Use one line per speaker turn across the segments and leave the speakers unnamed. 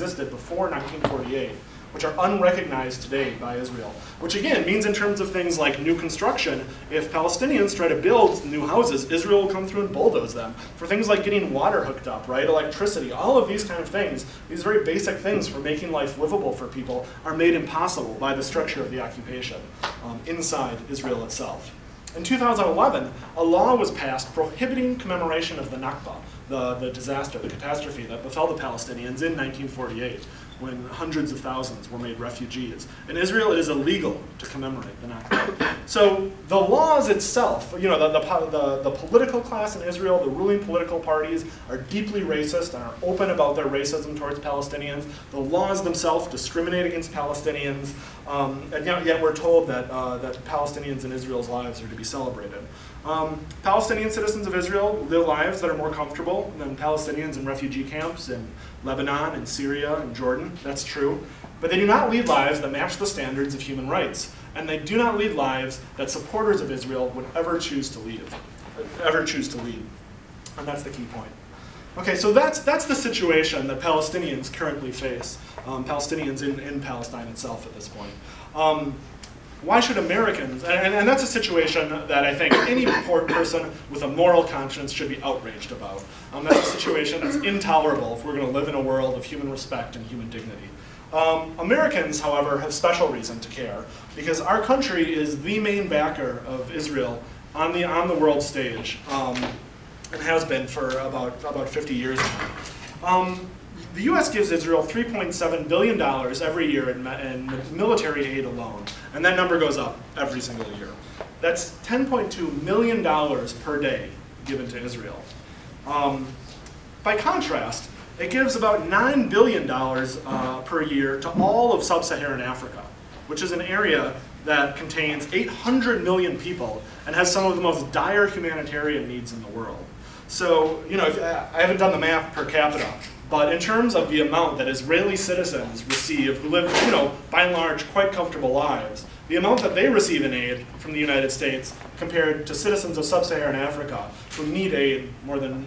existed before 1948, which are unrecognized today by Israel. Which again means in terms of things like new construction, if Palestinians try to build new houses, Israel will come through and bulldoze them. For things like getting water hooked up, right, electricity, all of these kind of things, these very basic things for making life livable for people are made impossible by the structure of the occupation inside Israel itself. In 2011, a law was passed prohibiting commemoration of the Nakba, the disaster, the catastrophe that befell the Palestinians in 1948, when hundreds of thousands were made refugees. In Israel, it is illegal to commemorate the Nakba. So the laws itself, you know, the political class in Israel, the ruling political parties are deeply racist and are open about their racism towards Palestinians. The laws themselves discriminate against Palestinians, and yet we're told that, that Palestinians in Israel's lives are to be celebrated. Palestinian citizens of Israel live lives that are more comfortable than Palestinians in refugee camps in Lebanon and Syria and Jordan. That's true. But they do not lead lives that match the standards of human rights. And they do not lead lives that supporters of Israel would ever choose to lead. And that's the key point. Okay, so that's the situation that Palestinians currently face, Palestinians in Palestine itself at this point. Why should Americans, and that's a situation that I think any person with a moral conscience should be outraged about. That's a situation that's intolerable if we're going to live in a world of human respect and human dignity. Americans, however, have special reason to care because our country is the main backer of Israel on the world stage and has been for about 50 years now. The U.S. gives Israel $3.7 billion every year in military aid alone, and that number goes up every single year. That's $10.2 million per day given to Israel. By contrast, it gives about $9 billion per year to all of sub-Saharan Africa, which is an area that contains 800 million people and has some of the most dire humanitarian needs in the world. So, you know, I haven't done the math per capita, but in terms of the amount that Israeli citizens receive who live, you know, by and large, quite comfortable lives, the amount that they receive in aid from the United States compared to citizens of sub-Saharan Africa who need aid more than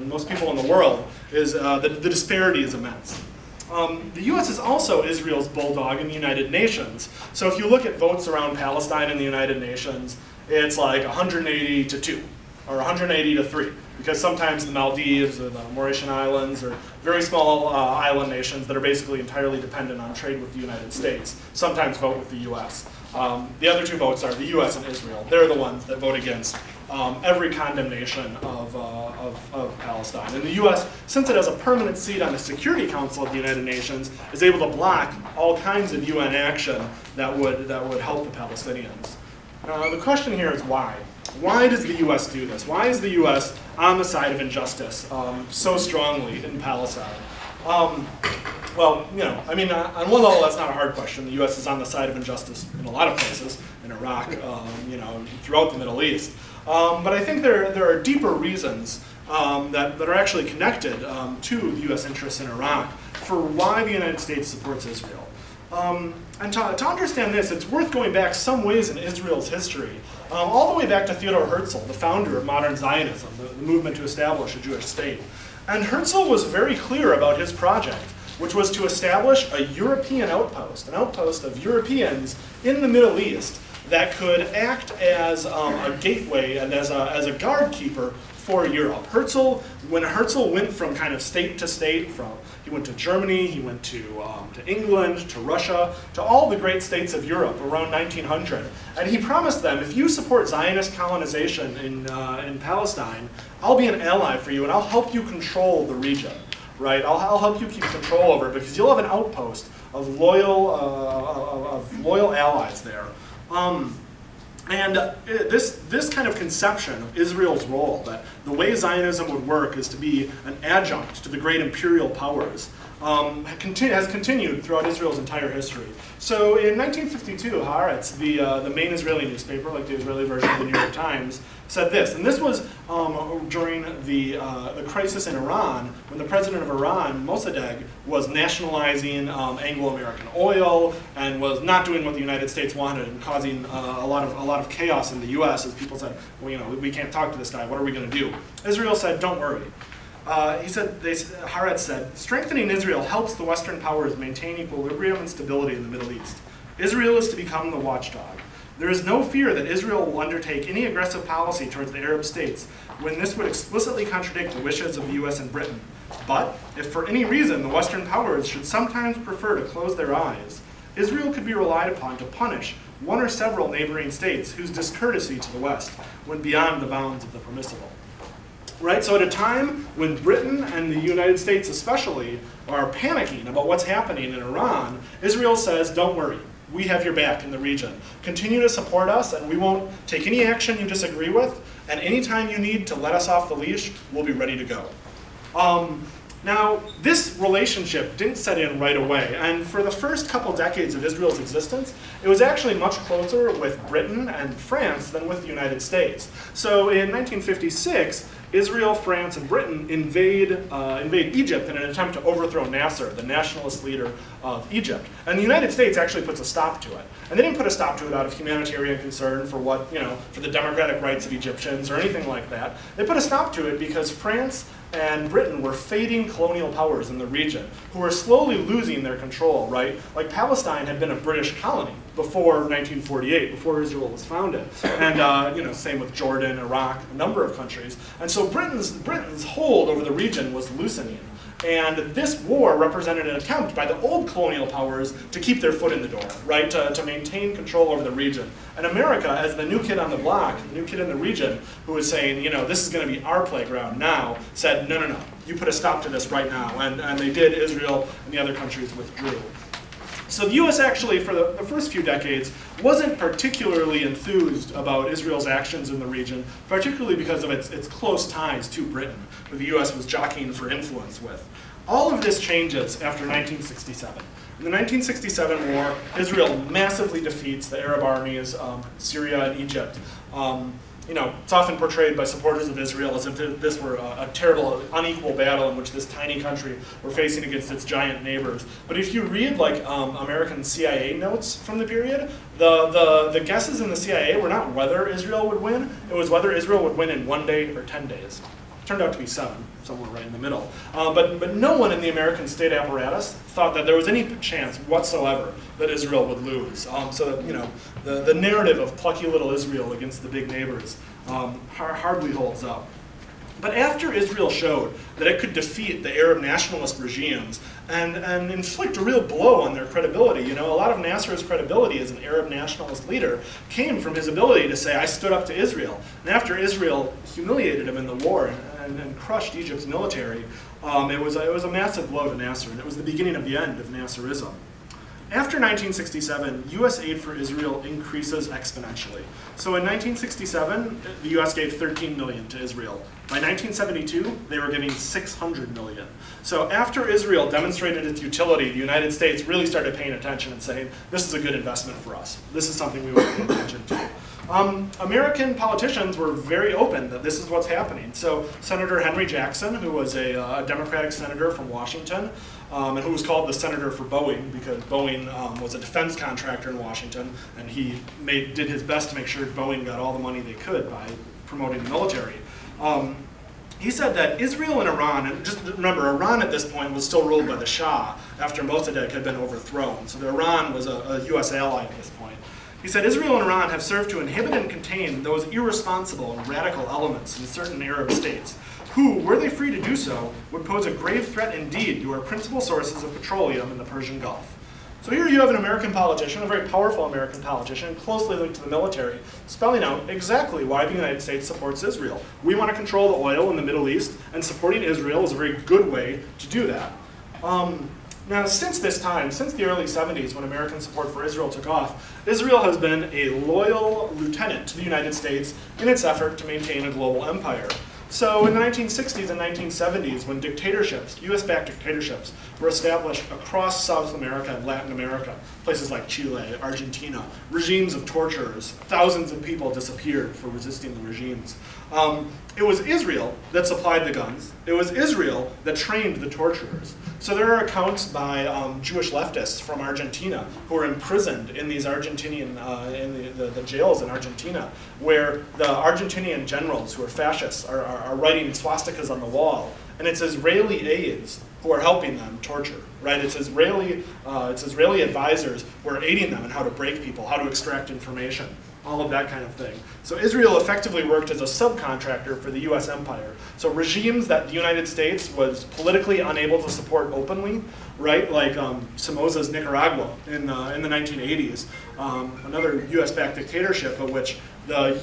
most people in the world is the disparity is immense. The U.S. is also Israel's bulldog in the United Nations. So if you look at votes around Palestine in the United Nations, it's like 180 to 2. Or 180 to 3, because sometimes the Maldives or the Mauritian Islands are very small island nations that are basically entirely dependent on trade with the United States, sometimes vote with the U.S. The other two votes are the U.S. and Israel. They're the ones that vote against every condemnation of Palestine. And the U.S., since it has a permanent seat on the Security Council of the United Nations, is able to block all kinds of UN action that would help the Palestinians. The question here is why? Why does the U.S. do this? Why is the U.S. on the side of injustice so strongly in Palestine? Well, you know, I mean, on one level, that's not a hard question. The U.S. is on the side of injustice in a lot of places, in Iraq, you know, throughout the Middle East. But I think there are deeper reasons that are actually connected to the U.S. interests in Iraq for why the United States supports Israel. And to understand this, it's worth going back some ways in Israel's history, all the way back to Theodor Herzl, the founder of modern Zionism, the movement to establish a Jewish state. And Herzl was very clear about his project, which was to establish a European outpost, an outpost of Europeans in the Middle East that could act as a gateway and as a guard keeper for Europe. When Herzl went from kind of state to state, he went to Germany, he went to England, to Russia, to all the great states of Europe around 1900. And he promised them, if you support Zionist colonization in Palestine, I'll be an ally for you and I'll help you control the region, right? I'll help you keep control over it because you'll have an outpost of loyal allies there. And this kind of conception of Israel's role, that the way Zionism would work is to be an adjunct to the great imperial powers, has continued throughout Israel's entire history. So in 1952, Haaretz, the main Israeli newspaper, like the Israeli version of the New York Times, said this, and this was during the crisis in Iran, when the president of Iran, Mossadegh, was nationalizing Anglo-American oil and was not doing what the United States wanted and causing a lot of chaos in the U.S. as people said, well, you know, we can't talk to this guy. What are we going to do? Israel said, don't worry. He said, Haaretz said, strengthening Israel helps the Western powers maintain equilibrium and stability in the Middle East. Israel is to become the watchdog. There is no fear that Israel will undertake any aggressive policy towards the Arab states when this would explicitly contradict the wishes of the US and Britain. But if for any reason the Western powers should sometimes prefer to close their eyes, Israel could be relied upon to punish one or several neighboring states whose discourtesy to the West went beyond the bounds of the permissible. Right, so at a time when Britain and the United States especially are panicking about what's happening in Iran, Israel says, don't worry, we have your back in the region. Continue to support us and we won't take any action you disagree with, and anytime you need to let us off the leash, we'll be ready to go. Now, this relationship didn't set in right away, and for the first couple decades of Israel's existence, it was actually much closer with Britain and France than with the United States. So in 1956, Israel, France, and Britain invade Egypt in an attempt to overthrow Nasser, the nationalist leader of Egypt. And the United States actually puts a stop to it. And they didn't put a stop to it out of humanitarian concern for for the democratic rights of Egyptians or anything like that. They put a stop to it because France and Britain were fading colonial powers in the region who were slowly losing their control, right? Like Palestine had been a British colony before 1948, before Israel was founded. And same with Jordan, Iraq, a number of countries. And so Britain's hold over the region was loosening. And this war represented an attempt by the old colonial powers to keep their foot in the door, right? To maintain control over the region. And America, as the new kid on the block, the new kid in the region, who was saying, this is going to be our playground now, said, no, you put a stop to this right now. And they did. Israel and the other countries withdrew. So the US actually, for the first few decades, wasn't particularly enthused about Israel's actions in the region, particularly because of its close ties to Britain, who the US was jockeying for influence with. All of this changes after 1967. In the 1967 war, Israel massively defeats the Arab armies, Syria and Egypt. It's often portrayed by supporters of Israel as if this were a terrible, unequal battle in which this tiny country were facing against its giant neighbors. But if you read American CIA notes from the period, the guesses in the CIA were not whether Israel would win, it was whether Israel would win in 1 day or 10 days. It turned out to be 7, somewhere right in the middle. But no one in the American state apparatus thought that there was any chance whatsoever that Israel would lose. So that, the narrative of plucky little Israel against the big neighbors hardly holds up. But after Israel showed that it could defeat the Arab nationalist regimes and inflict a real blow on their credibility, a lot of Nasser's credibility as an Arab nationalist leader came from his ability to say, I stood up to Israel. And after Israel humiliated him in the war and crushed Egypt's military, it was a massive blow to Nasser, and it was the beginning of the end of Nasserism. After 1967, US aid for Israel increases exponentially. So in 1967, the US gave $13 million to Israel. By 1972, they were giving $600 million. So after Israel demonstrated its utility, the United States really started paying attention and saying, this is a good investment for us. This is something we want to pay attention to. American politicians were very open that this is what's happening. So Senator Henry Jackson, who was a Democratic senator from Washington, and who was called the senator for Boeing because Boeing was a defense contractor in Washington, and he did his best to make sure Boeing got all the money they could by promoting the military. He said that Israel and Iran, and just remember, Iran at this point was still ruled by the Shah after Mossadegh had been overthrown. So Iran was a US ally at this point. He said, Israel and Iran have served to inhibit and contain those irresponsible and radical elements in certain Arab states, who, were they free to do so, would pose a grave threat indeed to our principal sources of petroleum in the Persian Gulf. So here you have an American politician, a very powerful American politician, closely linked to the military, spelling out exactly why the United States supports Israel. We want to control the oil in the Middle East, and supporting Israel is a very good way to do that. Now, since this time, since the early 70s, when American support for Israel took off, Israel has been a loyal lieutenant to the United States in its effort to maintain a global empire. So in the 1960s and 1970s, when dictatorships, US-backed dictatorships, were established across South America and Latin America, places like Chile, Argentina, regimes of torturers, thousands of people disappeared for resisting the regimes. It was Israel that supplied the guns. It was Israel that trained the torturers. So there are accounts by Jewish leftists from Argentina who are imprisoned in these Argentinian, in the jails in Argentina, where the Argentinian generals who are fascists are writing swastikas on the wall and it's Israeli aides who are helping them torture, right? It's Israeli advisors who are aiding them in how to break people, how to extract information, all of that kind of thing. So Israel effectively worked as a subcontractor for the US empire. So regimes that the United States was politically unable to support openly, right? Like Somoza's Nicaragua in the 1980s, another US-backed dictatorship of which the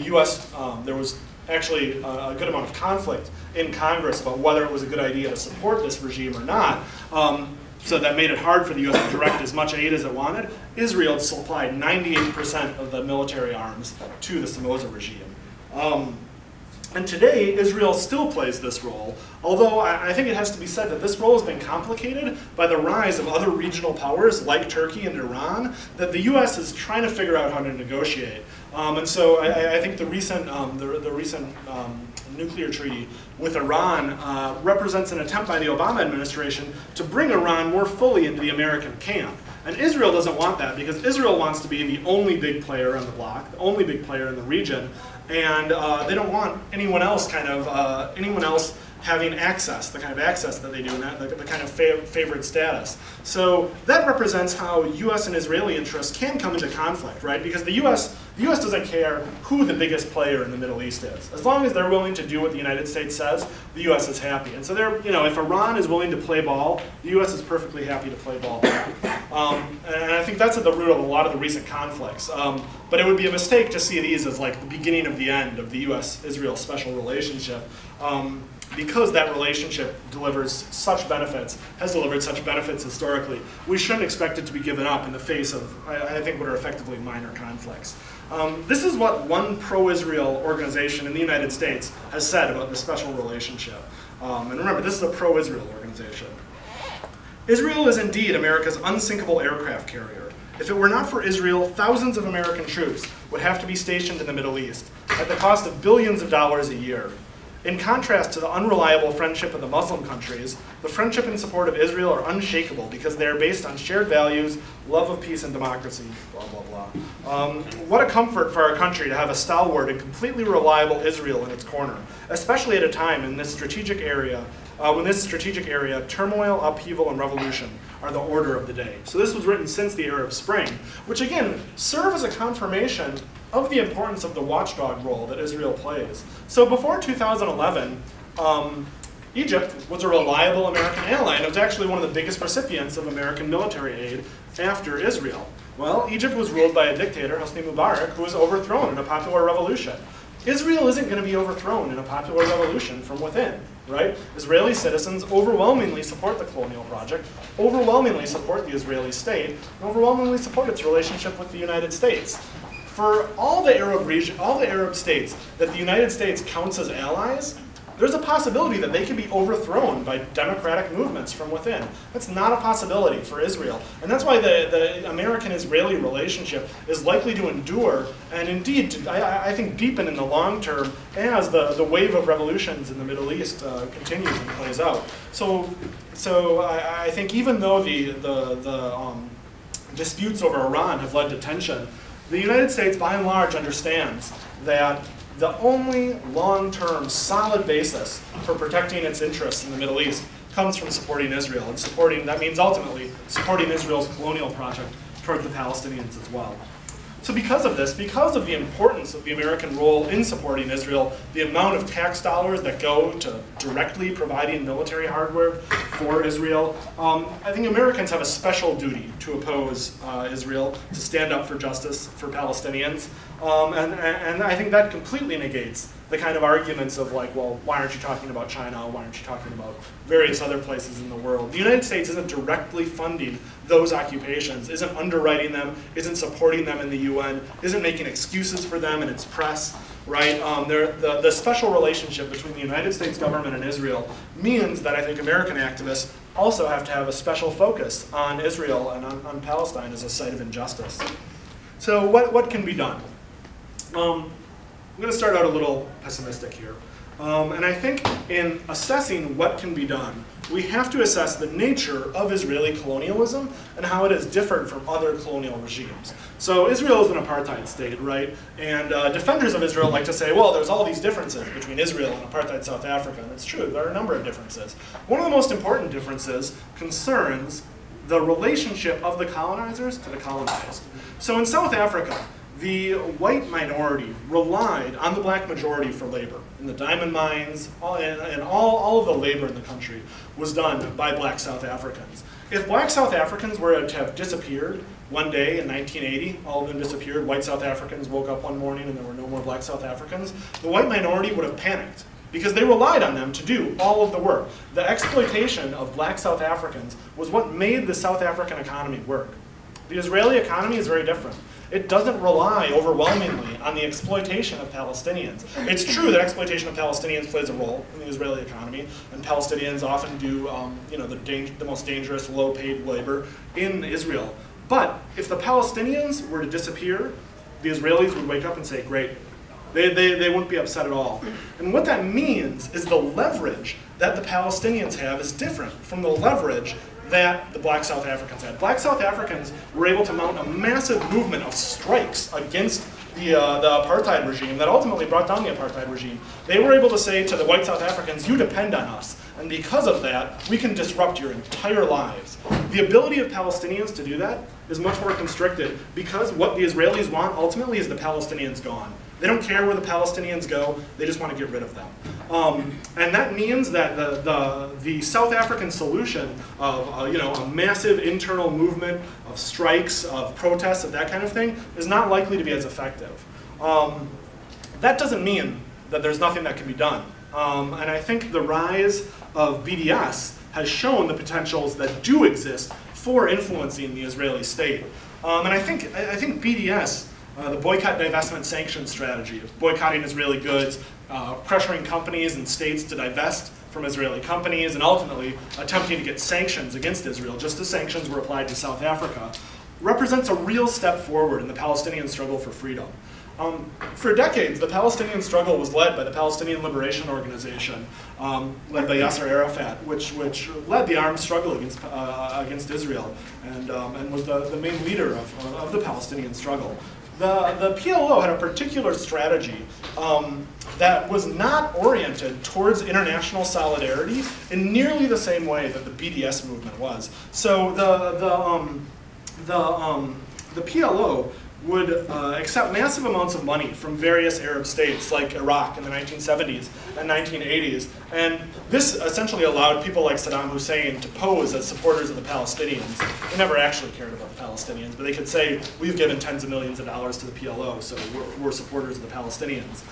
US, there was actually a good amount of conflict in Congress about whether it was a good idea to support this regime or not. So that made it hard for the US to direct as much aid as it wanted. Israel supplied 98% of the military arms to the Somoza regime. And today, Israel still plays this role, although I think it has to be said that this role has been complicated by the rise of other regional powers like Turkey and Iran that the US is trying to figure out how to negotiate. And so I think the recent nuclear treaty with Iran represents an attempt by the Obama administration to bring Iran more fully into the American camp. And Israel doesn't want that because Israel wants to be the only big player on the block, the only big player in the region, and they don't want anyone else having access, the kind of access that they do, and the kind of favored status. So that represents how US and Israeli interests can come into conflict, right? Because the US doesn't care who the biggest player in the Middle East is. As long as they're willing to do what the United States says, the US is happy. And so if Iran is willing to play ball, the US is perfectly happy to play ball. And I think that's at the root of a lot of the recent conflicts. But it would be a mistake to see these as like the beginning of the end of the US-Israel special relationship. Because that relationship delivers such benefits, has delivered such benefits historically, we shouldn't expect it to be given up in the face of, I think, what are effectively minor conflicts. This is what one pro-Israel organization in the United States has said about the special relationship. And remember, this is a pro-Israel organization. Israel is indeed America's unsinkable aircraft carrier. If it were not for Israel, thousands of American troops would have to be stationed in the Middle East at the cost of billions of dollars a year. In contrast to the unreliable friendship of the Muslim countries, the friendship and support of Israel are unshakable because they are based on shared values, love of peace and democracy, blah, blah, blah. What a comfort for our country to have a stalwart and completely reliable Israel in its corner, especially at a time in this strategic area, turmoil, upheaval, and revolution are the order of the day. So this was written since the Arab Spring, which again serve as a confirmation of the importance of the watchdog role that Israel plays. So before 2011, Egypt was a reliable American ally, and it was actually one of the biggest recipients of American military aid after Israel. Well, Egypt was ruled by a dictator, Hosni Mubarak, who was overthrown in a popular revolution. Israel isn't going to be overthrown in a popular revolution from within, right? Israeli citizens overwhelmingly support the colonial project, overwhelmingly support the Israeli state, and overwhelmingly support its relationship with the United States. For all the Arab states that the United States counts as allies, there's a possibility that they can be overthrown by democratic movements from within. That's not a possibility for Israel. And that's why the American-Israeli relationship is likely to endure and indeed, I think, deepen in the long term as the wave of revolutions in the Middle East continues and plays out. So I think even though the disputes over Iran have led to tension, the United States, by and large, understands that the only long-term solid basis for protecting its interests in the Middle East comes from supporting Israel. And that means ultimately supporting Israel's colonial project towards the Palestinians as well. So because of this, because of the importance of the American role in supporting Israel, the amount of tax dollars that go to directly providing military hardware for Israel, I think Americans have a special duty to oppose Israel, to stand up for justice for Palestinians. And I think that completely negates the kind of arguments of like, well, why aren't you talking about China? Why aren't you talking about various other places in the world? The United States isn't directly funding those occupations, isn't underwriting them, isn't supporting them in the UN, isn't making excuses for them in its press, right? The special relationship between the United States government and Israel means that I think American activists also have to have a special focus on Israel and on Palestine as a site of injustice. So what can be done? I'm going to start out a little pessimistic here. And I think in assessing what can be done, we have to assess the nature of Israeli colonialism and how it is different from other colonial regimes. So Israel is an apartheid state, right? And defenders of Israel like to say, well, there's all these differences between Israel and apartheid South Africa. And it's true, there are a number of differences. One of the most important differences concerns the relationship of the colonizers to the colonized. So in South Africa, the white minority relied on the black majority for labor. In the diamond mines, and all of the labor in the country was done by black South Africans. If black South Africans were to have disappeared one day in 1980, all of them disappeared, white South Africans woke up one morning and there were no more black South Africans, the white minority would have panicked because they relied on them to do all of the work. The exploitation of black South Africans was what made the South African economy work. The Israeli economy is very different. It doesn't rely overwhelmingly on the exploitation of Palestinians. It's true that exploitation of Palestinians plays a role in the Israeli economy, and Palestinians often do the most dangerous, low-paid labor in Israel. But if the Palestinians were to disappear, the Israelis would wake up and say, great. They wouldn't be upset at all. And what that means is the leverage that the Palestinians have is different from the leverage that the black South Africans had. Black South Africans were able to mount a massive movement of strikes against the apartheid regime that ultimately brought down the apartheid regime. They were able to say to the white South Africans, you depend on us, and because of that, we can disrupt your entire lives. The ability of Palestinians to do that is much more constricted because what the Israelis want ultimately is the Palestinians gone. They don't care where the Palestinians go, they just want to get rid of them. And that means that the South African solution of a massive internal movement of strikes, of protests, of that kind of thing, is not likely to be as effective. That doesn't mean that there's nothing that can be done. And I think the rise of BDS has shown the potentials that do exist for influencing the Israeli state. And I think BDS, the boycott, divestment, sanction strategy, of boycotting Israeli goods, pressuring companies and states to divest from Israeli companies, and ultimately attempting to get sanctions against Israel, just as sanctions were applied to South Africa, represents a real step forward in the Palestinian struggle for freedom. For decades, the Palestinian struggle was led by the Palestinian Liberation Organization, led by Yasser Arafat, which led the armed struggle against Israel, and was the main leader of the Palestinian struggle. The PLO had a particular strategy that was not oriented towards international solidarity in nearly the same way that the BDS movement was. So the PLO would accept massive amounts of money from various Arab states like Iraq in the 1970s and 1980s. And this essentially allowed people like Saddam Hussein to pose as supporters of the Palestinians. They never actually cared about the Palestinians, but they could say, we've given tens of millions of dollars to the PLO, so we're supporters of the Palestinians.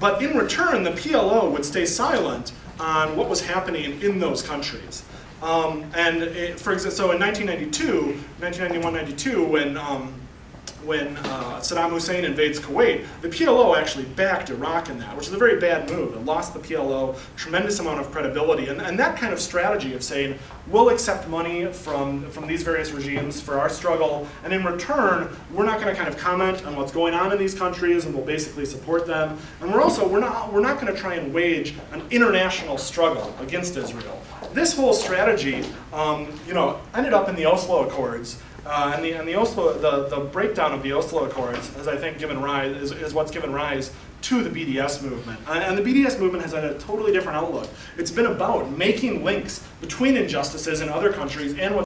But in return, the PLO would stay silent on what was happening in those countries. For example, so in 1991-92, when Saddam Hussein invades Kuwait, the PLO actually backed Iraq in that, which is a very bad move. It lost the PLO tremendous amount of credibility. And that kind of strategy of saying, we'll accept money from these various regimes for our struggle, and in return, we're not going to kind of comment on what's going on in these countries, and we'll basically support them. And we're not going to try and wage an international struggle against Israel. This whole strategy, ended up in the Oslo Accords. And the breakdown of the Oslo Accords has, I think, is what's given rise to the BDS movement. And the BDS movement has had a totally different outlook. It's been about making links between injustices in other countries and